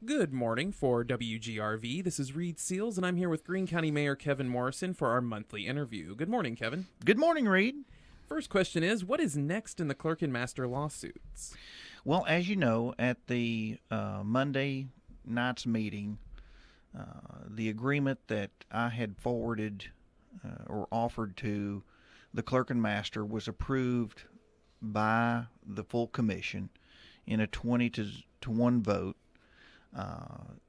Good morning for WGRV. This is Reid Seals, and I'm here with Greene County Mayor Kevin Morrison for our monthly interview. Good morning, Kevin. Good morning, Reid. First question is, what is next in the Clerk and Master lawsuits? Well, as you know, at the Monday night's meeting, the agreement that I had forwarded or offered to the Clerk and Master was approved by the full commission in a 20 to 1 vote.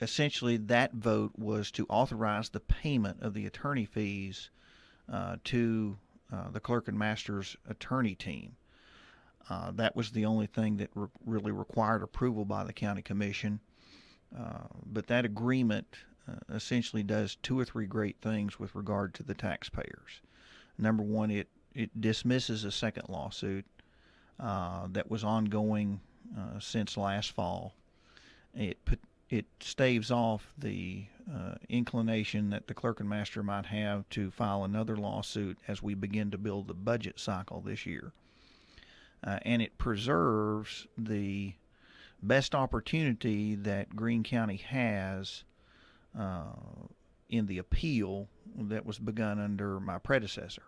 Essentially, that vote was to authorize the payment of the attorney fees to the Clerk and Master's attorney team. That was the only thing that really required approval by the county commission. But that agreement essentially does two or three great things with regard to the taxpayers. Number one, it dismisses a second lawsuit that was ongoing since last fall. It staves off the inclination that the Clerk and Master might have to file another lawsuit as we begin to build the budget cycle this year. And it preserves the best opportunity that Greene County has in the appeal that was begun under my predecessor.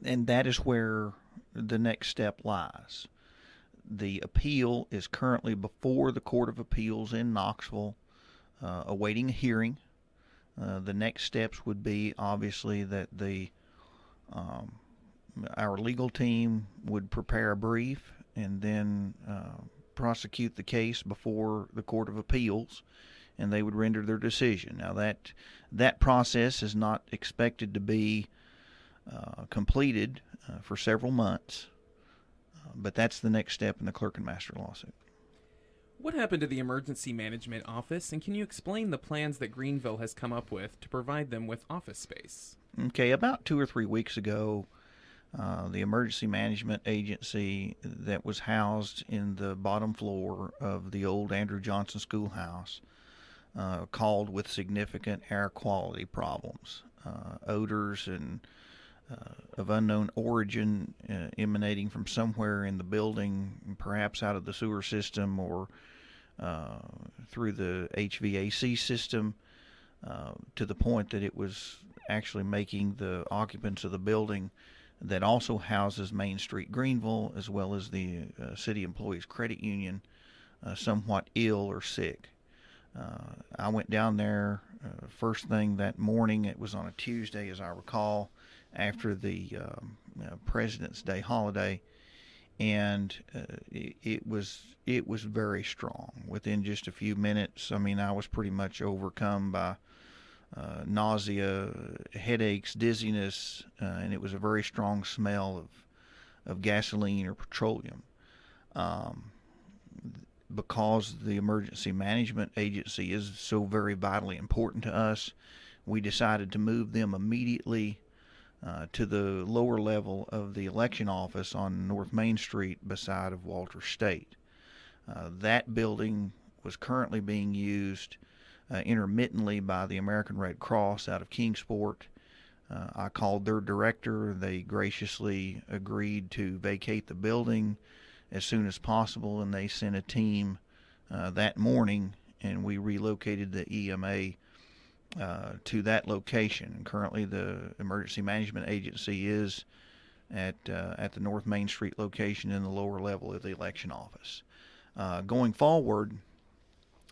And that is where the next step lies. The appeal is currently before the Court of Appeals in Knoxville, awaiting a hearing. The next steps would be obviously that our legal team would prepare a brief and then prosecute the case before the Court of Appeals, and they would render their decision. Now that process is not expected to be completed for several months, but that's the next step in the Clerk and Master lawsuit. What happened to the Emergency Management Office, and can you explain the plans that Greenville has come up with to provide them with office space? Okay, about 2 or 3 weeks ago, the Emergency Management Agency that was housed in the bottom floor of the old Andrew Johnson Schoolhouse called with significant air quality problems, odors and of unknown origin emanating from somewhere in the building, perhaps out of the sewer system or through the HVAC system, to the point that it was actually making the occupants of the building that also houses Main Street Greenville, as well as the City Employees Credit Union, somewhat ill or sick. I went down there first thing that morning. It was on a Tuesday, as I recall, after the President's Day holiday, and it was very strong. Within just a few minutes, I mean, I was pretty much overcome by nausea, headaches, dizziness, and it was a very strong smell of gasoline or petroleum. Because the Emergency Management Agency is so very vitally important to us, we decided to move them immediately to the lower level of the election office on North Main Street beside of Walter State. That building was currently being used intermittently by the American Red Cross out of Kingsport. I called their director. They graciously agreed to vacate the building as soon as possible, and they sent a team that morning, and we relocated the EMA to that location. Currently, the Emergency Management Agency is at the North Main Street location in the lower level of the election office. Going forward,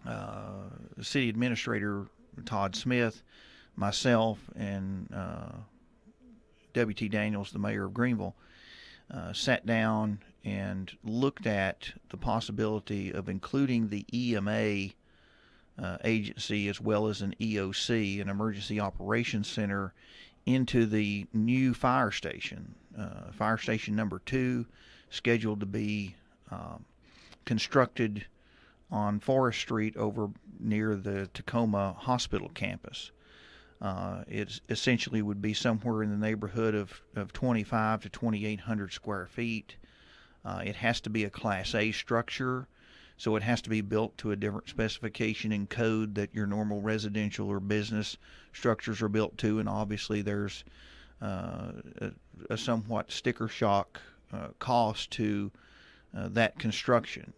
the City Administrator Todd Smith, myself, and W.T. Daniels, the Mayor of Greenville, sat down and looked at the possibility of including the EMA agency as well as an EOC, an Emergency Operations Center, into the new fire station number 2, scheduled to be constructed on Forest Street over near the Tacoma Hospital campus. It essentially would be somewhere in the neighborhood of 25 to 2,800 square feet. It has to be a Class A structure, so it has to be built to a different specification and code that your normal residential or business structures are built to, and obviously there's a somewhat sticker shock cost to that construction.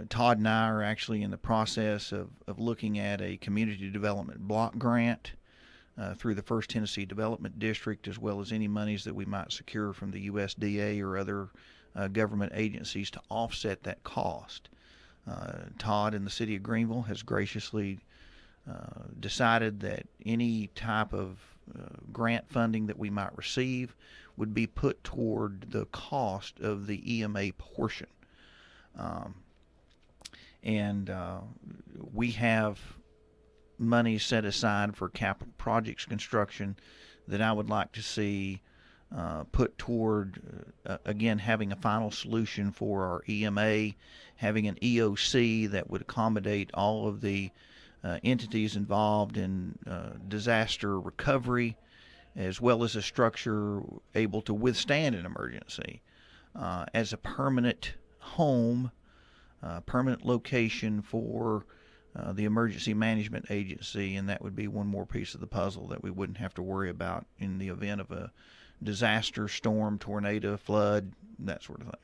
Todd and I are actually in the process of looking at a community development block grant through the First Tennessee Development District, as well as any monies that we might secure from the USDA or other government agencies to offset that cost. Todd in the city of Greeneville has graciously decided that any type of grant funding that we might receive would be put toward the cost of the EMA portion. We have money set aside for capital projects construction that I would like to see put toward, again, having a final solution for our EMA, having an EOC that would accommodate all of the entities involved in disaster recovery, as well as a structure able to withstand an emergency as a permanent home, permanent location for the Emergency Management Agency, and that would be one more piece of the puzzle that we wouldn't have to worry about in the event of a disaster, storm, tornado, flood, that sort of thing.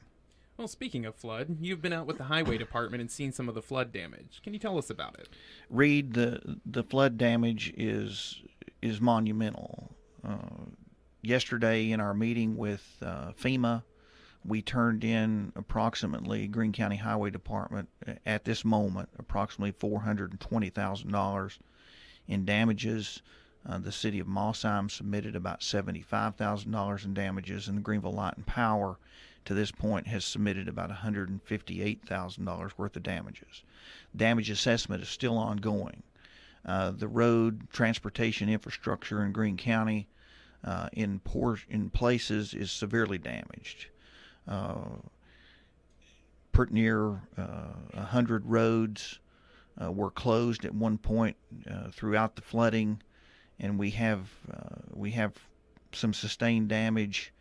Well, speaking of flood, you've been out with the highway department and seen some of the flood damage. Can you tell us about it? Reid, the flood damage is monumental. Yesterday in our meeting with FEMA, we turned in approximately, Greene County Highway Department at this moment, approximately $420,000 in damages. The city of Mossheim submitted about $75,000 in damages, and the Greeneville Light and Power to this point has submitted about $158,000 worth of damages. Damage assessment is still ongoing. The road transportation infrastructure in Greene County in places is severely damaged. Pretty near 100 roads were closed at one point throughout the flooding, and we have some sustained damage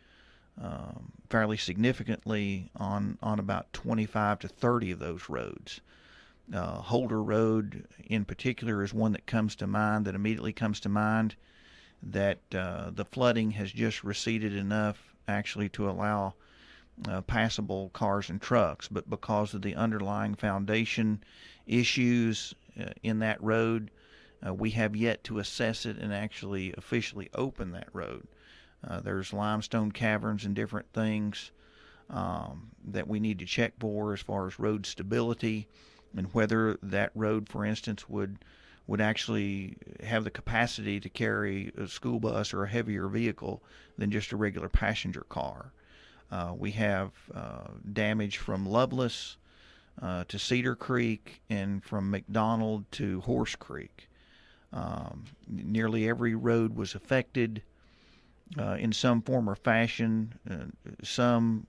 fairly significantly on about 25 to 30 of those roads. Holder Road in particular is one that comes to mind, that immediately comes to mind, that the flooding has just receded enough actually to allow passable cars and trucks, but because of the underlying foundation issues in that road, we have yet to assess it and actually officially open that road. There's limestone caverns and different things that we need to check for as far as road stability and whether that road, for instance, would actually have the capacity to carry a school bus or a heavier vehicle than just a regular passenger car. We have damage from Loveless to Cedar Creek and from McDonald to Horse Creek. Nearly every road was affected in some form or fashion, some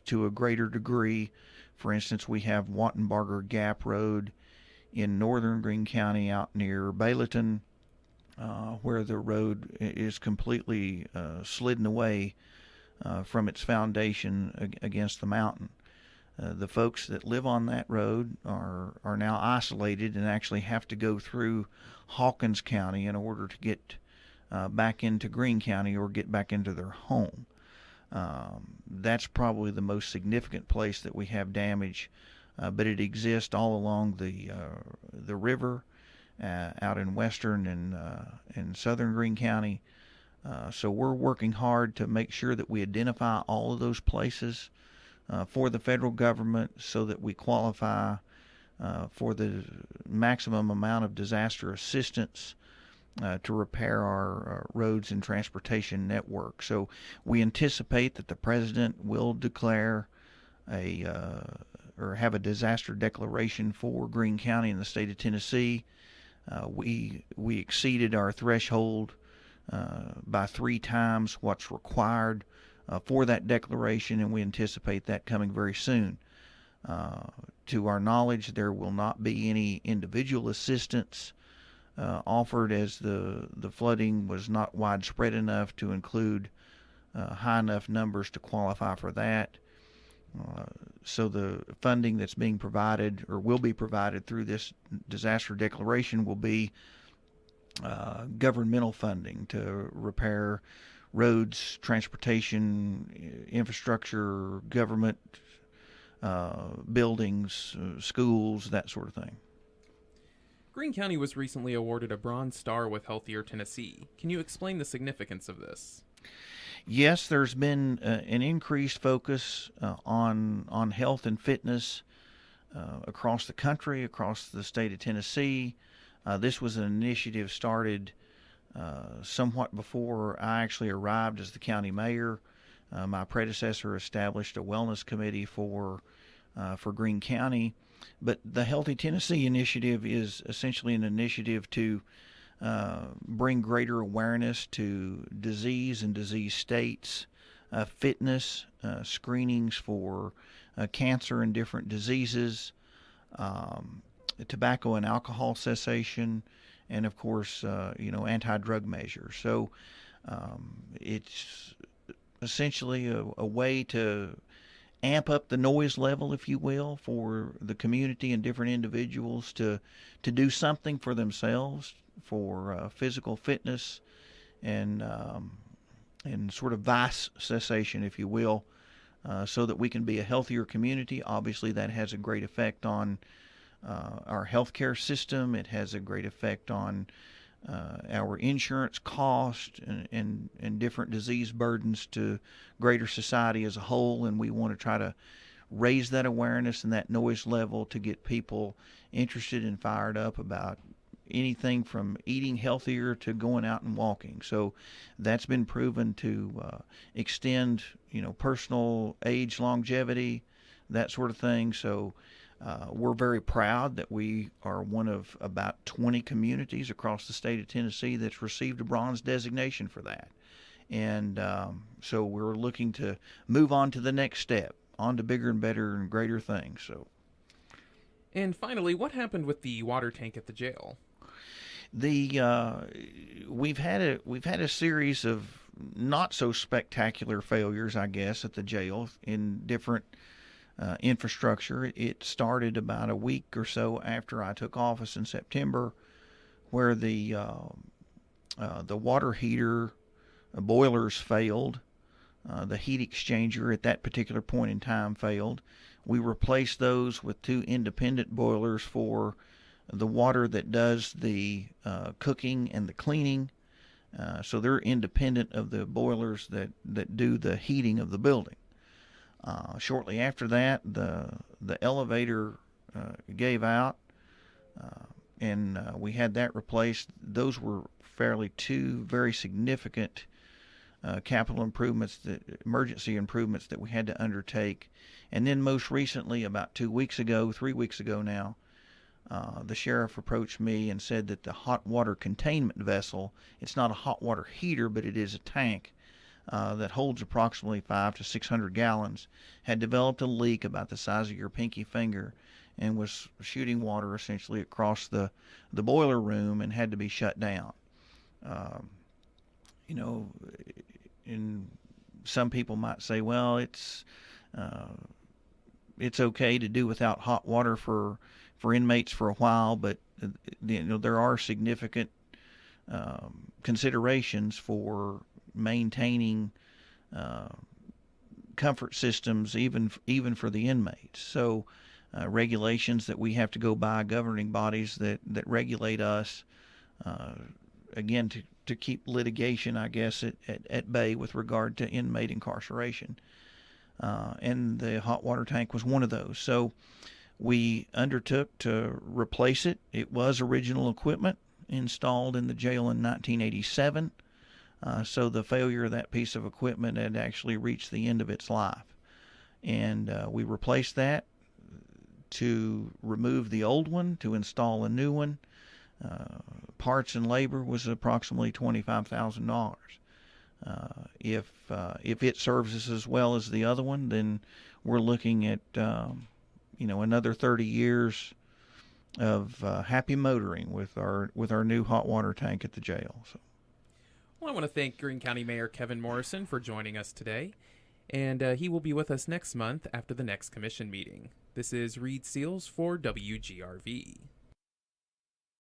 to a greater degree. For instance, we have Wattenbarger Gap Road in northern Greene County out near Bayleton, where the road is completely slidden away from its foundation against the mountain. The folks that live on that road are now isolated and actually have to go through Hawkins County in order to get back into Greene County or get back into their home. That's probably the most significant place that we have damage, but it exists all along the river out in western and southern Greene County. So we're working hard to make sure that we identify all of those places for the federal government so that we qualify for the maximum amount of disaster assistance to repair our roads and transportation network. So we anticipate that the president will declare or have a disaster declaration for Greene County in the state of Tennessee. We exceeded our threshold by 3 times what's required for that declaration, and we anticipate that coming very soon. To our knowledge, there will not be any individual assistance offered, as the flooding was not widespread enough to include high enough numbers to qualify for that. So the funding that's being provided or will be provided through this disaster declaration will be governmental funding to repair roads, transportation, infrastructure, government buildings, schools, that sort of thing. Greene County was recently awarded a Bronze Star with Healthier Tennessee. Can you explain the significance of this? Yes, there's been an increased focus on health and fitness across the country, across the state of Tennessee. This was an initiative started somewhat before I actually arrived as the county mayor. My predecessor established a wellness committee for Greene County. But the Healthy Tennessee initiative is essentially an initiative to bring greater awareness to disease and disease states, fitness, screenings for cancer and different diseases, tobacco and alcohol cessation, and of course, anti-drug measures. So it's essentially a way to amp up the noise level, if you will, for the community and different individuals to do something for themselves, for physical fitness and sort of vice cessation, if you will, so that we can be a healthier community. Obviously, that has a great effect on our healthcare system. It has a great effect on our insurance cost and different disease burdens to greater society as a whole, and we want to try to raise that awareness and that noise level to get people interested and fired up about anything from eating healthier to going out and walking. So that's been proven to extend, personal age, longevity, that sort of thing. So we're very proud that we are one of about 20 communities across the state of Tennessee that's received a bronze designation for that. And so we're looking to move on to the next step, on to bigger and better and greater things. So. And finally, what happened with the water tank at the jail? We've had a series of not so spectacular failures, I guess, at the jail in different infrastructure. It started about a week or so after I took office in September, where the water heater boilers failed. The heat exchanger at that particular point in time failed. We replaced those with two independent boilers for the water that does the cooking and the cleaning. So they're independent of the boilers that do the heating of the building. Shortly after that, the elevator gave out, and we had that replaced. Those were fairly two very significant capital improvements, emergency improvements that we had to undertake. And then most recently, about 3 weeks ago now, the sheriff approached me and said that the hot water containment vessel, it's not a hot water heater, but it is a tank that holds approximately 500 to 600 gallons, had developed a leak about the size of your pinky finger and was shooting water essentially across the boiler room and had to be shut down. And some people might say, well, it's okay to do without hot water for inmates for a while, but there are significant considerations for maintaining comfort systems even for the inmates. So regulations that we have to go by, governing bodies that regulate us, again to keep litigation, I guess, at bay with regard to inmate incarceration. And the hot water tank was one of those. So we undertook to replace it. It was original equipment installed in the jail in 1987. So the failure of that piece of equipment had actually reached the end of its life. And we replaced that to remove the old one, to install a new one. Parts and labor was approximately $25,000. If it serves us as well as the other one, then we're looking at another 30 years of happy motoring with our new hot water tank at the jail. So. Well, I want to thank Greene County Mayor Kevin Morrison for joining us today, and he will be with us next month after the next commission meeting. This is Reid Seals for WGRV.